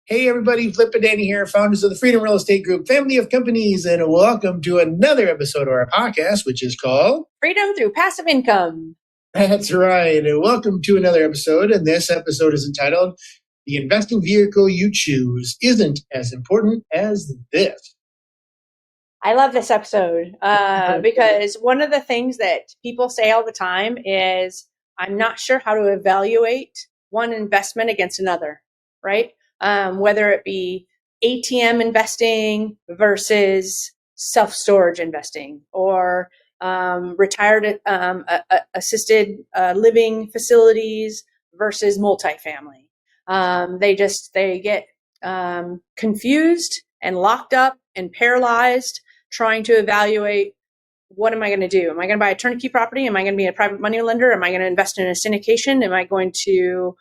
Hey everybody, Flip and Danny here, founders of the Freedom Real Estate Group, family of companies, and welcome to another episode of our podcast, which is called Freedom Through Passive Income. That's right, and welcome to another episode, and this episode is entitled, The Investing Vehicle You Choose Isn't as Important as This. I love this episode because one of the things that people say all the time is, I'm not sure how to evaluate one investment against another, right? Whether it be ATM investing versus self-storage investing or retired assisted living facilities versus multifamily. They get confused and locked up and paralyzed trying to evaluate, what am I going to do? Am I going to buy a turnkey property? Am I going to be a private money lender? Am I going to invest in a syndication? Am I going to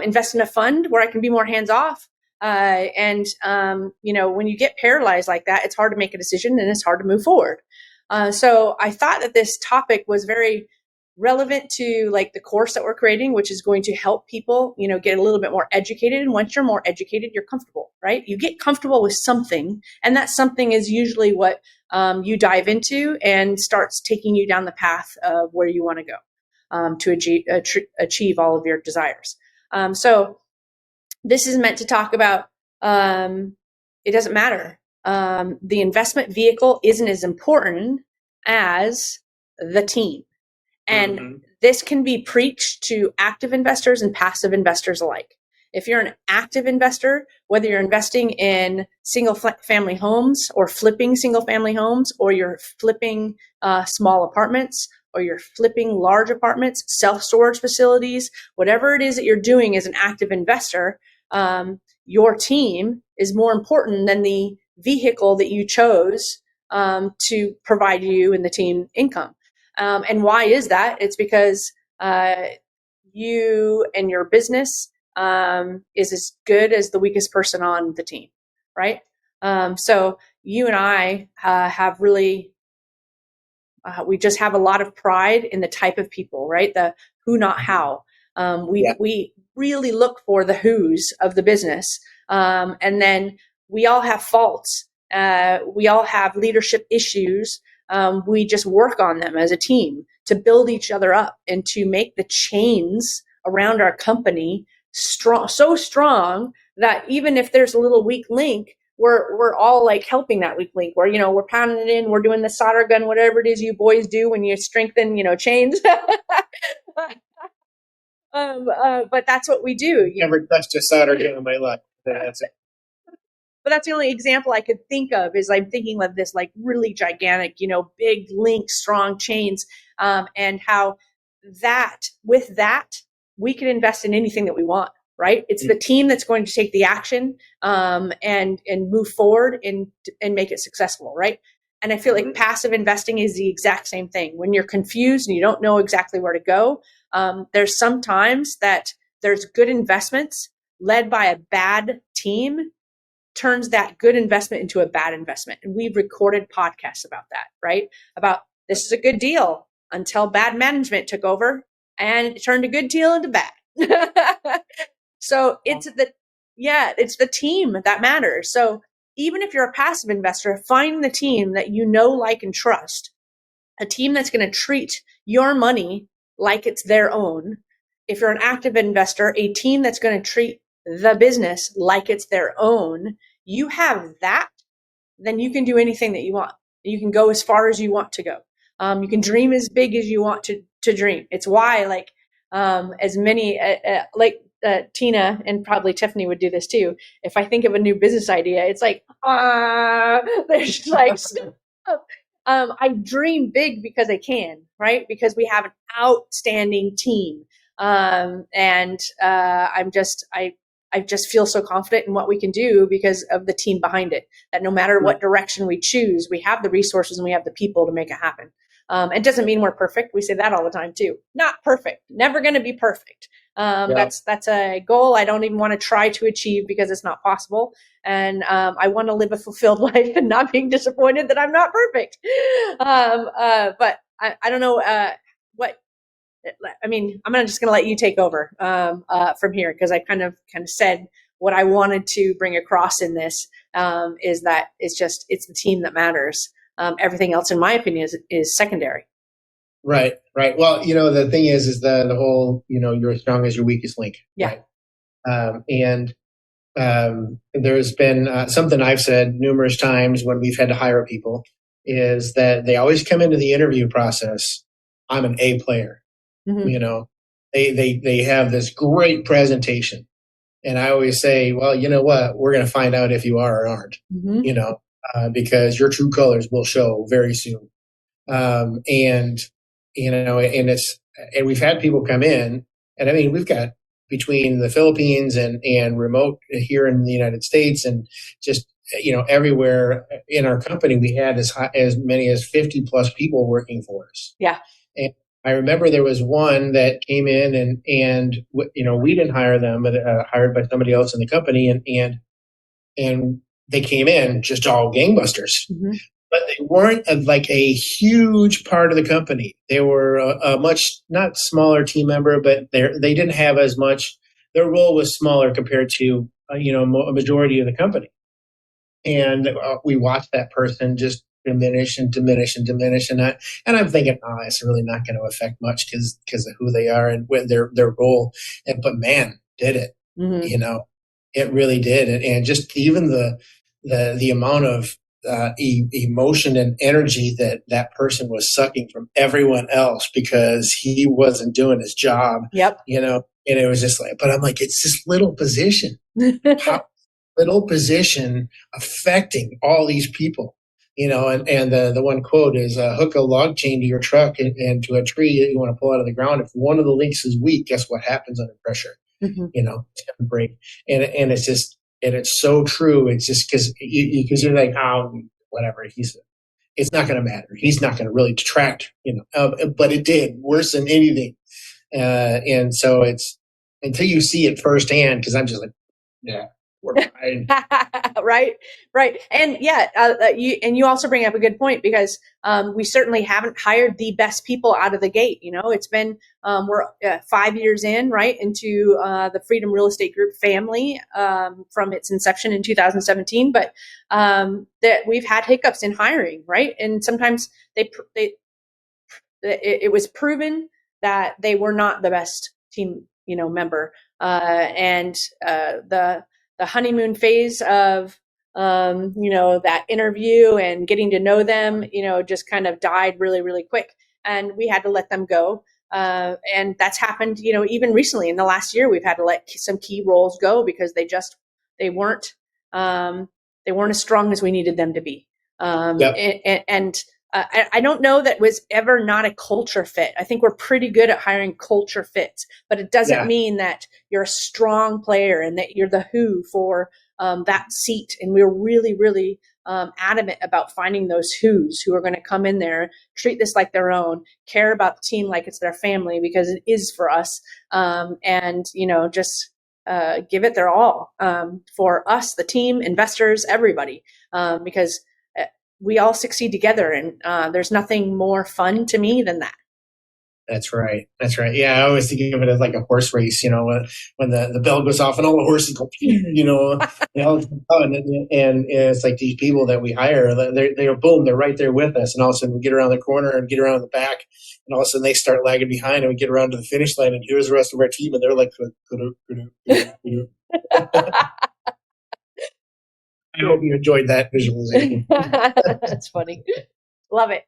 invest in a fund where I can be more hands off? When you get paralyzed like that, it's hard to make a decision and it's hard to move forward. So I thought that this topic was very relevant to like the course that we're creating, which is going to help people, get a little bit more educated. And once you're more educated, you're comfortable, right? You get comfortable with something, and that something is usually what you dive into and starts taking you down the path of where you want to go to achieve all of your desires. So this is meant to talk about, it doesn't matter. The investment vehicle isn't as important as the team. And this can be preached to active investors and passive investors alike. If you're an active investor, whether you're investing in single family homes or flipping single family homes, or you're flipping small apartments, or you're flipping large apartments, self-storage facilities, whatever it is that you're doing as an active investor, your team is more important than the vehicle that you chose to provide you and the team income. And why is that? It's because you and your business is as good as the weakest person on the team, right? So you and I have really, we just have a lot of pride in the type of people, right? The who, not how. We really look for the who's of the business. And then we all have faults. We all have leadership issues. We just work on them as a team to build each other up and to make the chains around our company strong, so strong that even if there's a little weak link, we're all like helping that weak link, where, we're pounding it in, we're doing the solder gun, whatever it is you boys do when you strengthen, chains. But that's what we do. Never touched a solder gun in my life. That's it. But that's the only example I could think of, is I'm thinking of this like really gigantic, big link, strong chains, and how with that, we can invest in anything that we want, right? It's the team that's going to take the action and move forward and make it successful, right? And I feel like passive investing is the exact same thing. When you're confused and you don't know exactly where to go, there's sometimes that there's good investments led by a bad team turns that good investment into a bad investment. And we've recorded podcasts about that, right? About this is a good deal until bad management took over and it turned a good deal into bad. So it's the team that matters. So even if you're a passive investor, find the team that you know, like, and trust, a team that's going to treat your money like it's their own. If you're an active investor, a team that's going to treat the business like it's their own. You have that, then you can do anything that you want. You can go as far as you want to go. You can dream as big as you want to dream. It's why, like, as many Tina and probably Tiffany would do this too. If I think of a new business idea, it's like, there's like I dream big because I can, right? Because we have an outstanding team. I just feel so confident in what we can do because of the team behind it, that no matter what direction we choose, we have the resources and we have the people to make it happen. It doesn't mean we're perfect. We say that all the time too. Not perfect, never going to be perfect. That's a goal I don't even want to try to achieve because it's not possible. And I want to live a fulfilled life and not being disappointed that I'm not perfect. But I don't know what. I mean, I'm just going to let you take over from here, because I kind of said what I wanted to bring across in this is that it's the team that matters. Everything else, in my opinion, is secondary. Right. Well, the thing is the whole, you're as strong as your weakest link. Yeah. Right? There's been something I've said numerous times when we've had to hire people is that they always come into the interview process. I'm an A player. Mm-hmm. They have this great presentation. And I always say, well, you know what? We're going to find out if you are or aren't, mm-hmm. Because your true colors will show very soon. And we've had people come in, and I mean, we've got between the Philippines and remote here in the United States and just, everywhere in our company, we had as many as 50 plus people working for us. Yeah. And I remember there was one that came in and we didn't hire them, but hired by somebody else in the company, and they came in just all gangbusters. Mm-hmm. But they weren't like a huge part of the company. They were a much not smaller team member, but they didn't have as much. Their role was smaller compared to a majority of the company. And we watched that person just diminish and diminish and diminish, and I'm thinking, it's really not going to affect much because of who they are and when their role. But man, did it? Mm-hmm. It really did, and just even the amount of emotion and energy that person was sucking from everyone else because he wasn't doing his job. Yep. And it was just like, but I'm like, it's this little position. How little position affecting all these people, and the one quote is hook a log chain to your truck and to a tree that you want to pull out of the ground. If one of the links is weak, guess what happens under pressure? Mm-hmm. It's going to break. And it's just, and it's so true. It's just because you're like, whatever. It's not going to matter. He's not going to really detract, but it did worse than anything. And so it's until you see it firsthand, because I'm just like, yeah, we're fine. Right. And you also bring up a good point because we certainly haven't hired the best people out of the gate. It's been we're 5 years in, right, into the Freedom Real Estate Group family from its inception in 2017. But that we've had hiccups in hiring, right, and sometimes it was proven that they were not the best team member, and the honeymoon phase of that interview and getting to know them, just kind of died really, really quick, and we had to let them go. And that's happened, even recently in the last year, we've had to let some key roles go because they weren't as strong as we needed them to be. Yep. And I don't know that was ever not a culture fit. I think we're pretty good at hiring culture fits, but it doesn't mean that you're a strong player and that you're the who for that seat. And we're really, really adamant about finding those who are going to come in there, treat this like their own, care about the team like it's their family, because it is for us. And just give it their all for us, the team, investors, everybody, because we all succeed together, and there's nothing more fun to me than that. That's right. Yeah, I always think of it as like a horse race, when the bell goes off and all the horses go, and it's like these people that we hire, they're boom, they're right there with us, and all of a sudden we get around the corner and get around the back, and all of a sudden they start lagging behind, and we get around to the finish line, and here's the rest of our team, and they're like, I hope you enjoyed that visualization. That's funny. Love it.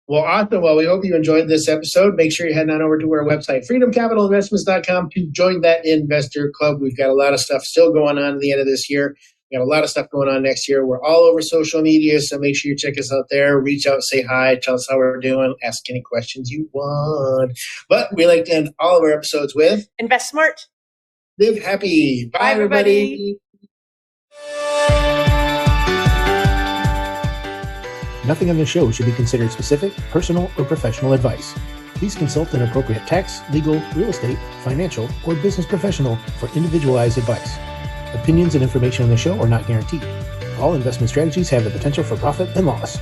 Well, awesome. Well, we hope you enjoyed this episode. Make sure you head on over to our website, freedomcapitalinvestments.com, to join that investor club. We've got a lot of stuff still going on at the end of this year. We got a lot of stuff going on next year. We're all over social media, so make sure you check us out there. Reach out, say hi, tell us how we're doing, ask any questions you want. But we like to end all of our episodes with invest smart, live happy. Bye everybody. Nothing on this show should be considered specific, personal, or professional advice. Please consult an appropriate tax, legal, real estate, financial, or business professional for individualized advice. Opinions and information on the show are not guaranteed. All investment strategies have the potential for profit and loss.